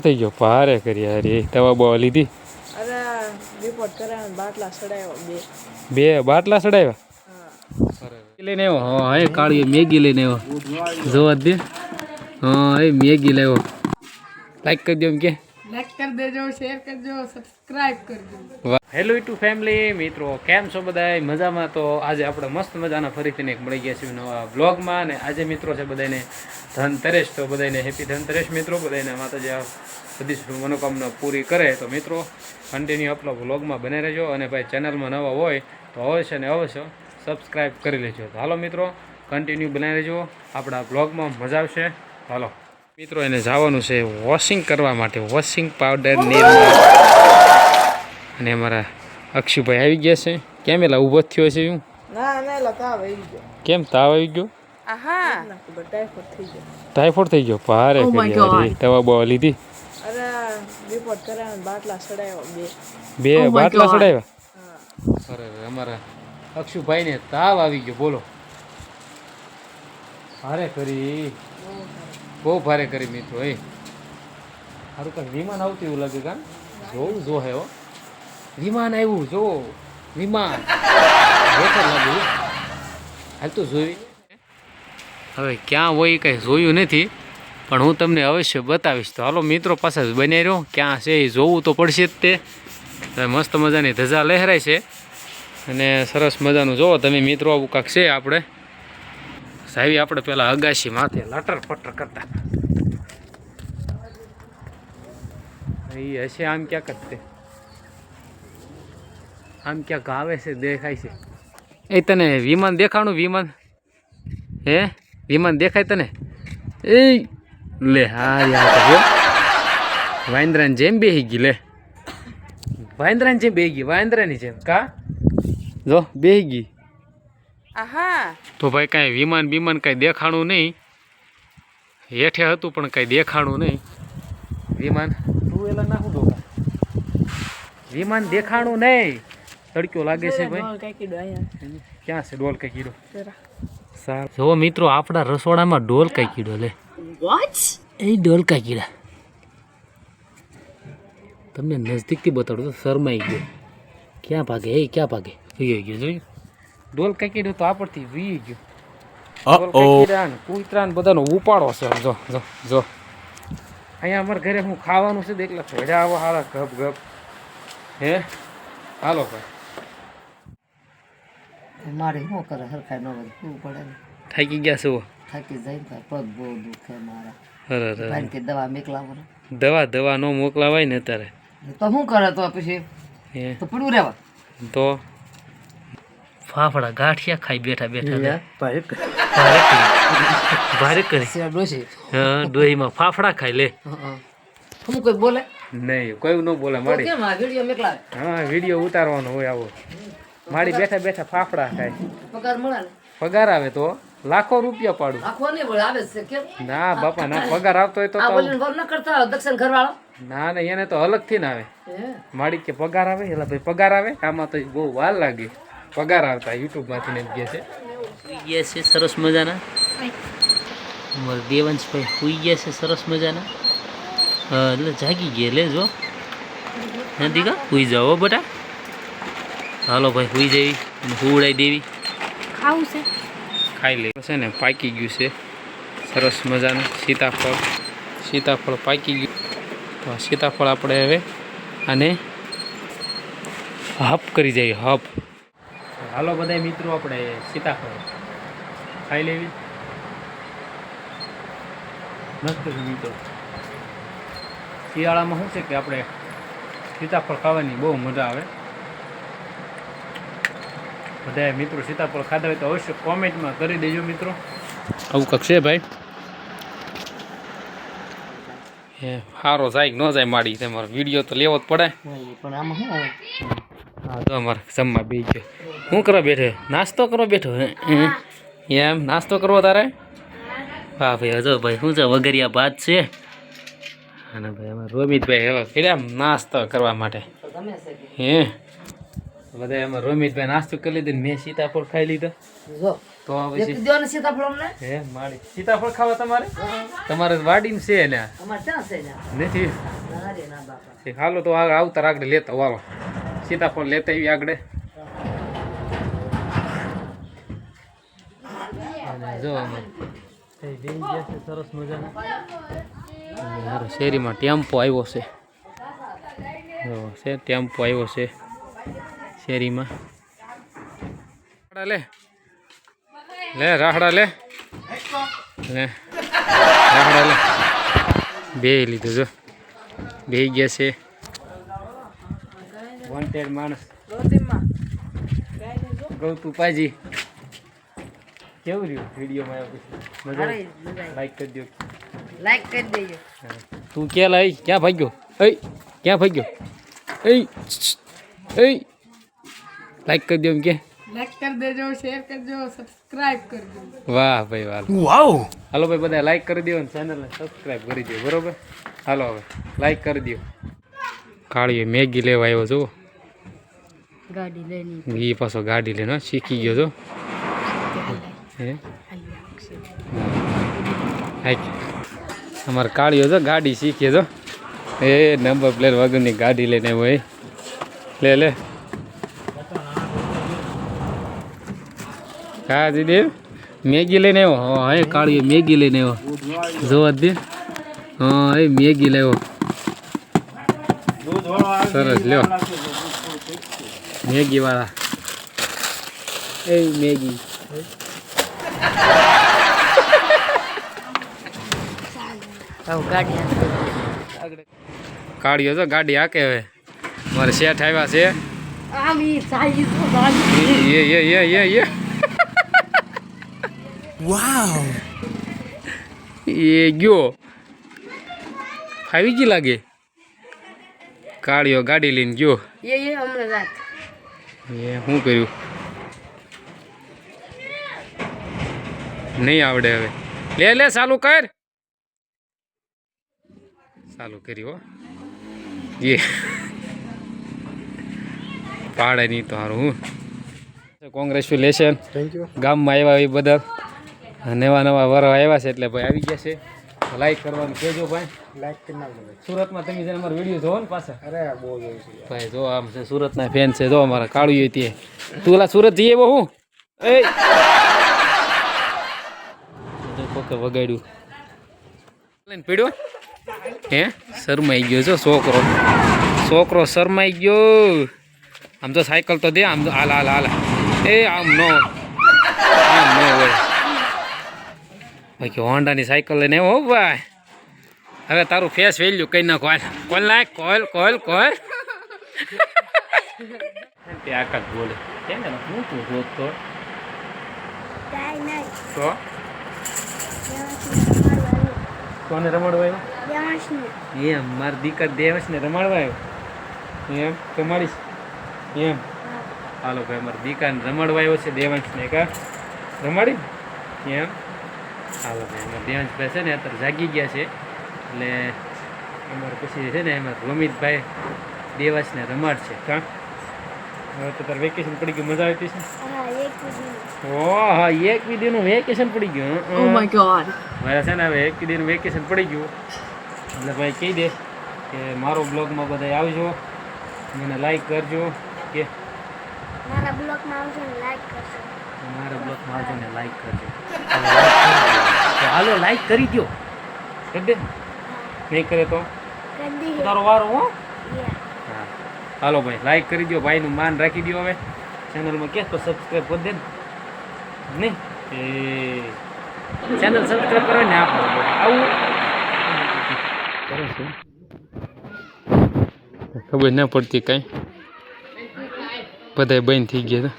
થઈ ગયો ભારે કરી અરે દવા બવા લીધી અરે રિપોર્ટ કરાવ્યો બાટલા ચડાવ્યો બે બાટલા ચડાવ્યા લઈને આવ્યો હા એ કાળી મેગી લઈને આવ્યો જોવા દે હા એ મેગી લાવ્યો લાઈક કરી દો એમ કે લાઈક કરી દેજો શેર કરજો સબસ્ક્રાઇબ કરજો હેલો યુટ્યુબ ફેમિલી મિત્રો કેમ છો બધા મજામાં તો આજે આપણે મસ્ત મજાના ફરીથી એક મળી ગયા છીએ નવા બ્લોગમાં અને આજે મિત્રો છે બધાને ધનતેરસ તો બધાને હેપી ધનતેરસ મિત્રો બધાને માતાજી આ બધી મનોકામના પૂરી કરે તો મિત્રો કન્ટિન્યુ આપણા બ્લોગમાં બને રહેજો અને ભાઈ ચેનલમાં નવા હોય તો અવશ્ય ને અવશ્ય સબસ્ક્રાઈબ કરી લેજો તો હાલો મિત્રો કન્ટિન્યુ બનાવી રહેજો આપણા બ્લોગમાં મજા આવશે હાલો મિત્રો એને જવાનું છે વોશિંગ કરવા માટે વોશિંગ પાવડર અને અમારા અક્ષુભાઈ આવી ગયા છે કેમ એલા ઊભો થયો છે હું ના તાવ આવી ગયો કેમ તાવ આવી ગયો ટાઈફોઈડ થઈ ગયો ભારે કરી દવા બવા લીધી અરે રિપોર્ટ કરાવ્યો બાટલા ચડાવ્યો બે બાટલા ચડાવ્યા અરે અમારા અક્ષુભાઈને તાવ આવી ગયો બોલો ભારે કરી બહુ ભારે કરી મિત્રો એ સારું કાંઈક વિમાન આવતું એવું લાગે કાં જોવું જો હે વિમાન આવ્યું જો વિમાન લાગે હાલ તો જોઈ હવે ક્યાં હોય કંઈ જોયું નથી પણ હું તમને અવશ્ય બતાવીશ તો હાલો મિત્રો પાસે જ બની રહ્યો ક્યાં છે એ જોવું તો પડશે જ તે મસ્ત મજાની ધજા લહેરાય છે અને સરસ મજાનું જોવો તમે મિત્રો આવું કાંક છે આપણે સાહેબ આપણે પેલા અગાશી માથે લટર પટર કરતા એ હશે આમ ક્યાં કરતે આમ ક્યાંક આવે છે દેખાય છે એ તને વિમાન દેખાણું વિમાન હે વિમાન દેખાય તને એ લે હા યાર વાંદરાની જેમ બેહી ગઈ લે વાંદરાની જેમ બેહી ગઈ વાંદરાની જેમ કા જો બેહી ગઈ તો ભાઈ કાંઈ વિમાન બીમાન કાંઈ દેખાણું નહીં હેઠે હતું પણ કાંઈ દેખાણું નહીં વિમાન તું એલા નાખું ડોકા વિમાન દેખાણું નહીં તડક્યો લાગે છે ભાઈ ક્યાં છે ડોલ કઈ કીડો સારું જો મિત્રો આપણા રસોડામાં ડોલ કઈ કીડો લે એ ડોલ કઈ કીડા તમને નજદીકથી બતાડું તો શરમાઈ ગયો ક્યાં ભાગે એ ક્યાં ભાગે વી ગયો જોયું ડોલ કઈ કીધું તો આપણથી વી ગયો કૂતરાન બધાનો ઉપાડો છે જો જો જો અહીંયા અમારા ઘરે હું ખાવાનું છે એકલા ભેડા આવો હાલા ગપ ગપ હે હાલો ભાઈ મારે શું કરે હરખાઈ ન શું પડે થાકી ગયા છો થાકી જાય ને પગ બહુ દુખે મારા અરે કે દવા મોકલાવો દવા ન મોકલાવાય ને અત્યારે તો શું કરે તો પછી તો પડવું રહેવા તો ફાફડા ગાંઠિયા ખાઈ બેઠા બેઠા ભારે કરી હા ડોહીમાં ફાફડા ખાઈ લે હું કોઈ બોલે નહીં કોઈ ન બોલે મારી હા વિડીયો ઉતારવાનો હોય આવો મારી બેઠા બેઠા ફાફડા ખાય પગાર મળે પગાર આવે તો લાખો રૂપિયા પાડું ના બાપા ના પગાર આવતો હોય તો ના ના એને તો અલગથી ના આવે મારી કે પગાર આવે એટલે ભાઈ પગાર આવે આમાં તો બહુ વાર લાગે પગાર આવતા યુટ્યુબમાંથી ને ગયા છે સુઈ ગયા છે સરસ મજાના અમારા દેવંશભાઈ સુઈ ગયા છે સરસ મજાના એટલે જાગી ગયા લે જો નથી કા સુઈ જાઓ બેટા હાલો ભાઈ સુઈ જવી અને સુવડાવી દેવી ખાવું છે ખાઈ લે છે ને પાકી ગયું છે સરસ મજાનું સીતાફળ પાકી ગયું તો સીતાફળ આપણે હવે આને હપ કરી જઈએ હપ હાલો બધા મિત્રો આપણે સીતાફળ ખાઈ લેવી મસ્ત છે મિત્રો શિયાળામાં શું છે કે આપણે સીતાફળ ખાવાની બહુ મજા આવે બધા મિત્રો સીતાફળ ખાધા હોય તો અવશ્ય કોમેન્ટમાં કરી દેજો મિત્રો આવું કંઈક છે ભાઈ એ સારો જાય ન જાય માડી તમારો વિડીયો તો લેવો જ પડે પણ આમાં શું આવે હા તો અમારે જમવા બે ગયો શું કરવા બેઠો નાસ્તો કરવા બેઠો એમ નાસ્તો કરવો તારે હા ભાઈ હજો ભાઈ શું છે વગરિયા ભાત છે અને ભાઈ અમારે રોમિતભાઈ હવે કર્યા નાસ્તો કરવા માટે હે બધા એમાં રોમિતભાઈ નાસ્તો કરી લીધો મેં સીતાફળ ખાઈ લીધો તો હે મારી સીતાફળ ખાવા તમારે વાડીમાં છે ને નથી હાલો તો આગળ આવતા આગળ લેતા વાલો સીતાફળ લેતા આવી આગળ જો સરસ મજાનો શેરીમાં ટેમ્પો આવ્યો છે ટેમ્પો આવ્યો છે શેરીમાં લે લે રાહડા લે લે રાહડા લે બે લીધું જો બે ગયા છે વોન્ટેડ માણસ ગૌતું પાજી કેવું રહ્યું વિડીયોમાં આવ્યો મજા લાઈક કરી દો લાઈક કરી દેજો તું ક્યાં લાઈ ક્યાં ભાગ્યો ક્યાં ભાગ્યો લાઈક કરી દો એમ કે લાઈક કરી દેજો શેર કરજો સબસ્ક્રાઇબ કરજો વાહ ભાઈ વાહ વાવ હાલો ભાઈ બધા લાઈક કરી દો અને ચેનલને સબસ્ક્રાઇબ કરી દો બરોબર હાલો હવે લાઈક કરી દો કાળીએ મેગી લેવા આવ્યો જો ગાડી લઈને એ પાછો ગાડી લઈને શીખી ગયો છો હે અમારે કાળીઓ તો ગાડી શીખીએ તો એ નંબર પ્લેટ વગરની ગાડી લઈને હોય લે લે હા દીદી મેગી લઈને આવ્યો હા એ કાળીએ મેગી લઈને આવ્યો જોવા દે હા એ મેગી લાવ્યો સરસ લ્યો મેગી વાળા એ મેગી કાઢ્યો તો ગાડી હાકે હવે મારે શેઠ આવ્યા છે એ ગયો આવી ગઈ લાગે કાળિયો ગાડી લઈને ગયો એ શું કર્યું નહીં આવડે હવે લે લે ચાલુ કર ચાલુ કર્યું હો એ પાડે નહીં તો સારું હું કોંગ્રેચ્યુલેશન ગામમાં આવ્યા એ બધા નવા નવા વરો આવ્યા છે એટલે ભાઈ આવી ગયા છે લાઈક કરવાનું કહેજો ભાઈ લાઈક કરી નાખજો સુરતમાં તમે છે અમારા વિડીયો જોવો ને પાછા અરે બહુ જોયું છે ભાઈ જો આમ છે સુરતના ફેન છે જો અમારા કાળું તે તું ઓલા સુરત જઈએ બહુ હું એ કોકે વગાડ્યું લઈને પીડ્યો હે શરમાઈ ગયો છો છોકરો શરમાઈ ગયો આમ તો સાયકલ તો દે આમ તો હાલ હાલ હાલ એ આમ ન હોય બાકી હોન્ડાની સાયકલ લઈને હો ભાઈ હવે તારું ફેસ વેલ્યુ કઈ નાખો કોલ નાખ કોલ તે આકાશ બોલે કેમ ને હું તું જોત તો કોને રમાડવા આવ્યો એમ મારી દીકરા દેવસને રમાડવા આવ્યો એમ તમારી એમ હાલો ભાઈ મારા દીકરાને રમાડવા આવ્યો છે દેવાંશને કા રમાડી એમ હાલો ભાઈ અમારા દેવાંશભાઈ છે ને અત્યારે જાગી ગયા છે એટલે અમારે પછી છે ને એમાં રોમિતભાઈ દેવાંશને રમાડશે કા હવે તો તારે વેકેશન પડી ગયું મજા આવતી છે હા એક વિધિનું વેકેશન પડી ગયું મારે છે ને હવે એક વિધિનું વેકેશન પડી ગયું એટલે ભાઈ કહી દે કે મારો બ્લોગમાં બધા આવજો મને લાઈક કરજો કે મારા બ્લોગમાં આવજો ને લાઈક કરજો હાલો લાઈક કરી દો કરી દે નહીં કરે તો તારો વારો હો હા હાલો ભાઈ લાઈક કરી દો ભાઈનું માન રાખી દો હવે ચેનલમાં કે તો સબસ્ક્રાઈબ કરી દે નહીં એ ચેનલ સબસ્ક્રાઈબ કરો ને આપણે આવું કરે છે ખબર ના પડતી કાંઈ બધા બંધ થઈ ગયા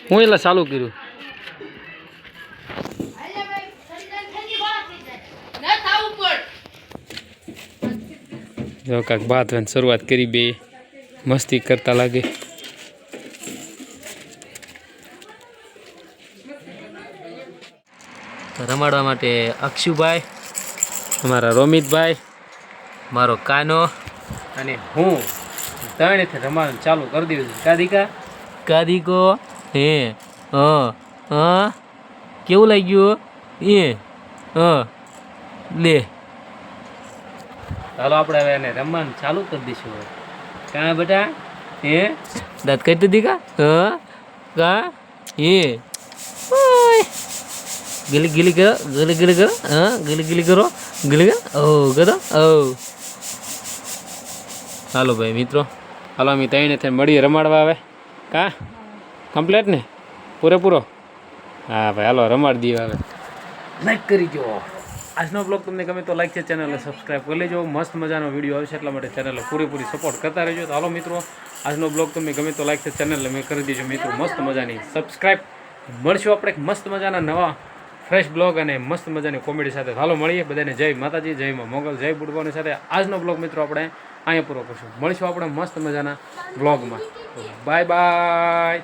હું એલા ચાલુ કર્યું જો કાંક બાંધવાની શરૂઆત કરી બે મસ્તી કરતા લાગે રમાડવા માટે અક્ષુભાઈ અમારા રોમિતભાઈ મારો કાનો અને હું ત્રણેયથી રમાડવાનું ચાલુ કરી દીધું કાદીકો હે કેવું લાગ્યું એ લે ચાલો આપણે હવે એને રમવાનું ચાલુ કરી દઈશું હવે કાં બેટા હે દાંત કાઢી દીધી કા કા હે ઓય ગીલી ગીલી કરો હા ગીલી કરો ઓ કરો ઓ હાલો ભાઈ મિત્રો હાલો અમે તઈને થઈને મળીએ રમાડવા આવે કા કમ્પ્લેટ ને પૂરેપૂરો હા ભાઈ હાલો રમાડી દઈએ હવે લાઈક કરી દો આજનો બ્લોગ તમને ગમે તો લાઈક છે ચેનલને સબસ્ક્રાઈબ કરી લેજો મસ્ત મજાનો વિડીયો આવશે એટલા માટે ચેનલને પૂરેપૂરી સપોર્ટ કરતા રહેજો તો હાલો મિત્રો આજનો બ્લોગ તમને ગમે તો લાઈક છે ચેનલને મેં કરી દેજો મિત્રો મસ્ત મજાની સબસ્ક્રાઈબ મળશું આપણે એક મસ્ત મજાના નવા ફ્રેશ બ્લોગ અને મસ્ત મજાની કોમેડી સાથે હાલો મળીએ બધાને જય માતાજી જય માં મોગલ જય બુડવાની સાથે આજનો બ્લોગ મિત્રો આપણે અહીંયા પૂરો કરશું મળીશું આપણે મસ્ત મજાના બ્લોગમાં બાય બાય